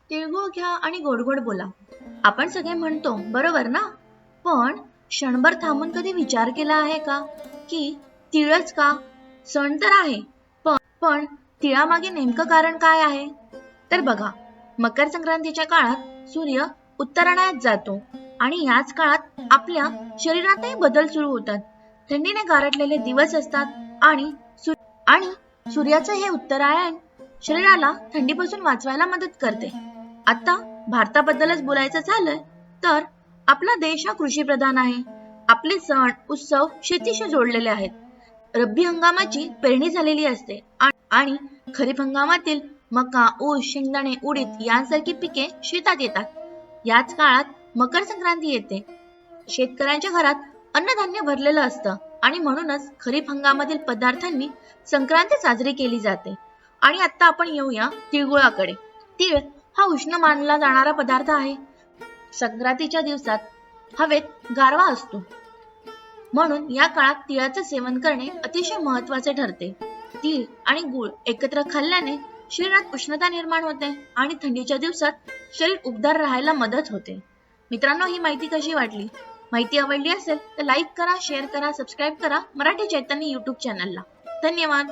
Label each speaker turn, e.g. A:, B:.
A: तिळगुळ घ्या आणि गोड गोड बोला. आपण सगळे म्हणतो बरोबर ना? पण क्षणभर थांबून कधी विचार केला आहे का की तिळच का? सण तर आहे, पण तिळामागे नेमकं कारण काय आहे? तर बघा, मकर संक्रांतीच्या काळात सूर्य उत्तरायणात जातो आणि याच काळात आपल्या शरीरातही बदल सुरू होतात. थंडीने गारठलेले दिवस असतात आणि सूर्याचं हे उत्तरायण शरीराला थंडीपासून वाचवायला मदत करते. आता भारताबद्दलच बोलायचं झालं तर आपला देश हा कृषीप्रधान आहे. आपले सण उत्सव शेतीशी जोडलेले आहेत. रब्बी हंगामाची पेरणी झालेली असते आणि खरीप हंगामातील मका, ऊस, शेंगदाणे, उडीद यांसारखी पिके शेतात येतात. याच काळात मकर संक्रांती येते. शेतकऱ्यांच्या घरात अन्नधान्य भरलेलं असतं आणि म्हणूनच खरीप हंगामातील पदार्थांनी संक्रांती साजरी केली जाते. आणि आता आपण येऊया तिळगुळाकडे. तीळ हा उष्ण मानला जाणारा पदार्थ आहे. संक्रांतीच्या दिवसात हवेत गारवा असतो, म्हणून या काळात तिळाचे सेवन करणे अतिशय महत्त्वाचे ठरते. तीळ आणि गूळ एकत्र खाल्ल्याने शरीरात उष्णता निर्माण होते आणि थंडीच्या दिवसात शरीर उबदार राहायला मदत होते. मित्रांनो, ही माहिती कशी वाटली? माहिती आवडली असेल तर लाईक करा, शेअर करा, सबस्क्राईब करा मराठी चैतन्य YouTube चॅनलला. धन्यवाद.